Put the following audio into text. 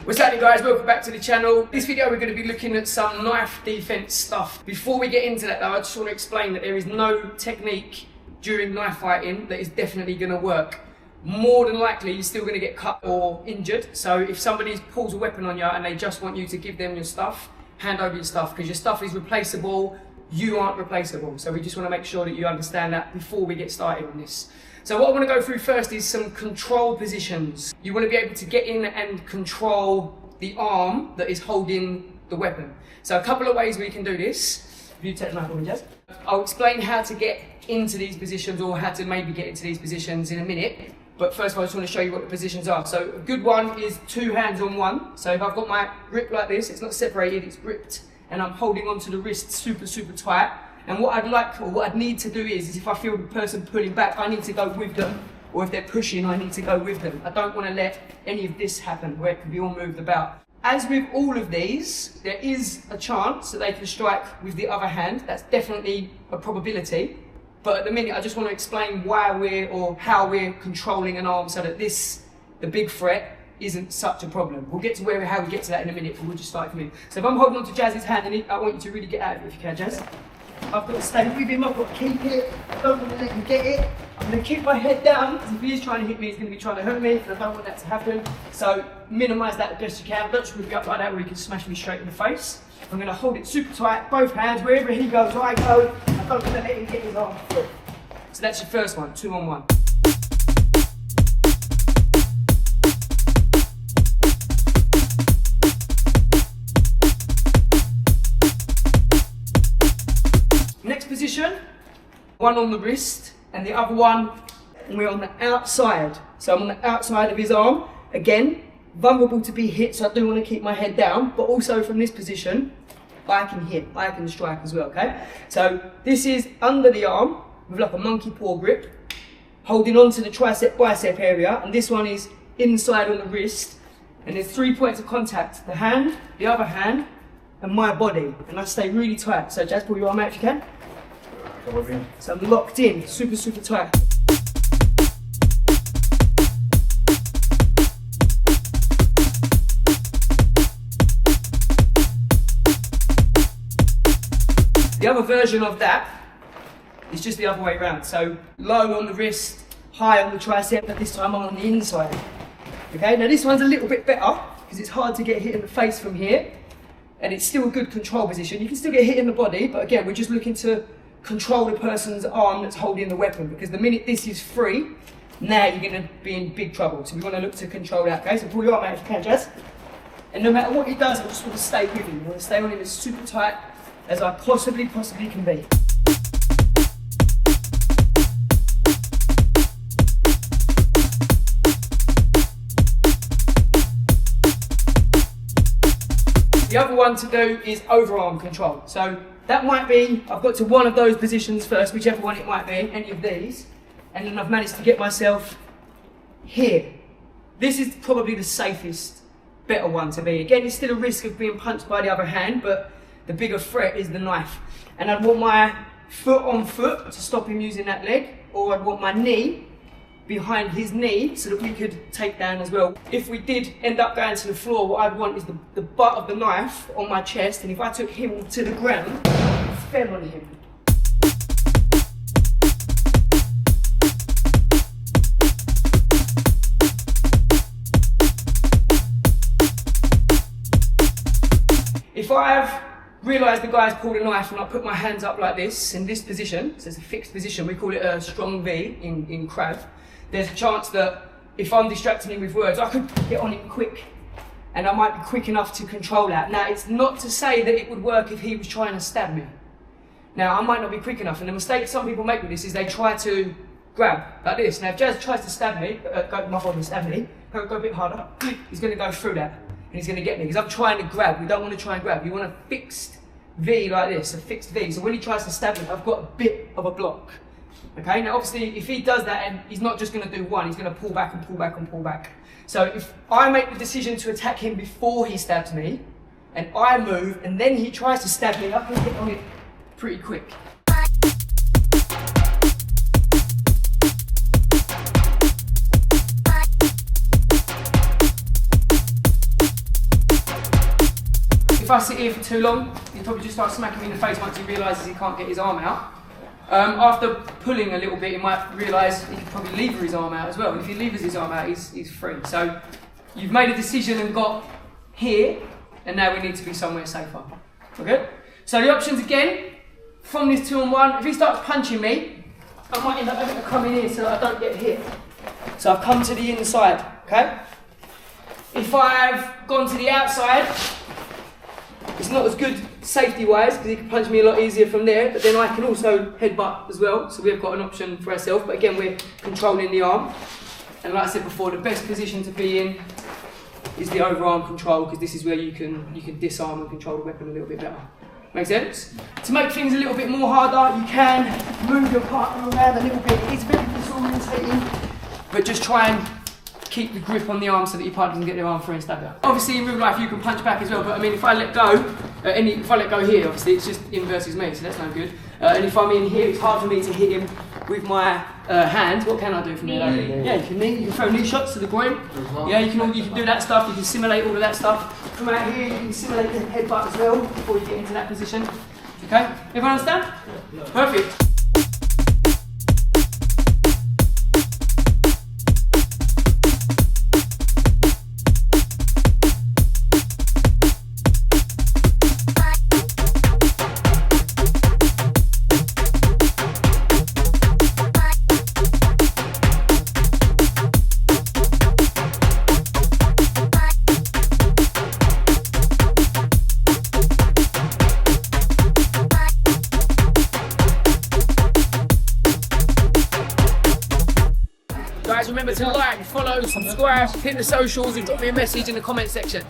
What's happening, guys? Welcome back to the channel. This video we're going to be looking at some knife defense stuff. Before we get into that though, I just want to explain that there is no technique during knife fighting that is definitely going to work. More than likely you're still going to get cut or injured. So if somebody pulls a weapon on you and they just want you to give them your stuff, hand over your stuff, because your stuff is replaceable, you aren't replaceable. So we just want to make sure that you understand that before we get started on this. So what I want to go through first is some control positions. You want to be able to get in and control the arm that is holding the weapon. So a couple of ways we can do this. If you take the knife on me, Jazz. I'll explain how to get into these positions or how to maybe get into these positions in a minute. But first of all, I just want to show you what the positions are. So a good one is two hands on one. So if I've got my grip like this, it's not separated, it's gripped, and I'm holding onto the wrist super tight. And what I'd like, or what I'd need to do is if I feel the person pulling back, I need to go with them. Or if they're pushing, I need to go with them. I don't want to let any of this happen where it can be all moved about. As with all of these, there is a chance that they can strike with the other hand. That's definitely a probability. But at the minute, I just want to explain why or how we're controlling an arm so that the big threat, isn't such a problem. We'll get to how we get to that in a minute, but we'll just start from here. So if I'm holding on to Jazz's hand, and I want you to really get out of it if you can, Jazz. I've got to stay with him, I've got to keep it, I don't want to let him get it. I'm going to keep my head down, because if he is trying to hit me, he's going to be trying to hurt me, and I don't want that to happen. So minimise that as best you can. Don't screw me up like that where he can smash me straight in the face. I'm going to hold it super tight, both hands, wherever he goes, I go. I don't want to let him get his arm through. So that's your first one, 2-on-1. Position, one on the wrist and the other one, and we're on the outside. So I'm on the outside of his arm. Again, vulnerable to be hit, so I do want to keep my head down, but also from this position, I can hit, I can strike as well, okay? So this is under the arm with like a monkey paw grip, holding on to the tricep bicep area, and this one is inside on the wrist, and there's 3 points of contact, the hand, the other hand, and my body, and I stay really tight. So Jazz, pull your arm out if you can. So I'm locked in, super tight. The other version of that is just the other way around. So low on the wrist, high on the tricep, but this time I'm on the inside. Okay, now this one's a little bit better because it's hard to get hit in the face from here, and it's still a good control position. You can still get hit in the body, but again, we're just looking to control the person's arm that's holding the weapon, because the minute this is free, now you're going to be in big trouble. So we want to look to control that, okay? So pull your arm out if you can, Jazz. And no matter what he does, I just want to stay with him. I want to stay on him as super tight as I possibly can be. The other one to do is overarm control. So that might be, I've got to one of those positions first, whichever one it might be, any of these, and then I've managed to get myself here. This is probably the safest, better one to be. Again, it's still a risk of being punched by the other hand, but the bigger threat is the knife. And I'd want my foot on foot to stop him using that leg, or I'd want my knee behind his knee so that we could take down as well. If we did end up going to the floor, what I'd want is the butt of the knife on my chest, and if I took him to the ground, I fell on him. If I've realised the guy's pulled a knife and I put my hands up like this, in this position, so it's a fixed position, we call it a strong V in Krav, there's a chance that if I'm distracting him with words, I could get on him quick, and I might be quick enough to control that. Now, it's not to say that it would work if he was trying to stab me. Now, I might not be quick enough, and the mistake some people make with this is they try to grab like this. Now, if Jazz tries to stab me, my body stab me, go a bit harder, he's going to go through that, and he's going to get me, because I'm trying to grab. We don't want to try and grab. You want a fixed V like this, a fixed V. So when he tries to stab me, I've got a bit of a block. Okay, now obviously if he does that, and he's not just going to do one, he's going to pull back and pull back and pull back. So if I make the decision to attack him before he stabs me, and I move, and then he tries to stab me, I can get on it pretty quick. if I sit here for too long, he'll probably just start smacking me in the face once he realises he can't get his arm out. After pulling a little bit, he might realise he could probably lever his arm out as well. And if he levers his arm out, he's free. So you've made a decision and got here, and now we need to be somewhere safer. Okay? So the options again, from this 2-on-1, if he starts punching me, I might end up having to come in here so that I don't get hit. So I've come to the inside, okay? If I've gone to the outside, it's not as good safety-wise because he can punch me a lot easier from there, but then I can also headbutt as well, so we've got an option for ourselves, but again we're controlling the arm. And like I said before, the best position to be in is the overarm control because this is where you can disarm and control the weapon a little bit better. Make sense? To make things a little bit more harder, you can move your partner around a little bit. It's very disorientating, but just try and keep the grip on the arm so that your partner doesn't get their arm free and stab you. Obviously in real life you can punch back as well, but I mean if I let go, if I let go here, obviously it's just him versus me, so that's no good. And if I'm in here, it's hard for me to hit him with my hand. What can I do from there? Yeah, you can throw knee shots to the groin. Yeah, you can do that stuff, you can simulate all of that stuff. From out here, you can simulate the headbutt as well before you get into that position. Okay, everyone understand? Perfect. Guys, remember to like, follow, subscribe, hit the socials and drop me a message in the comment section.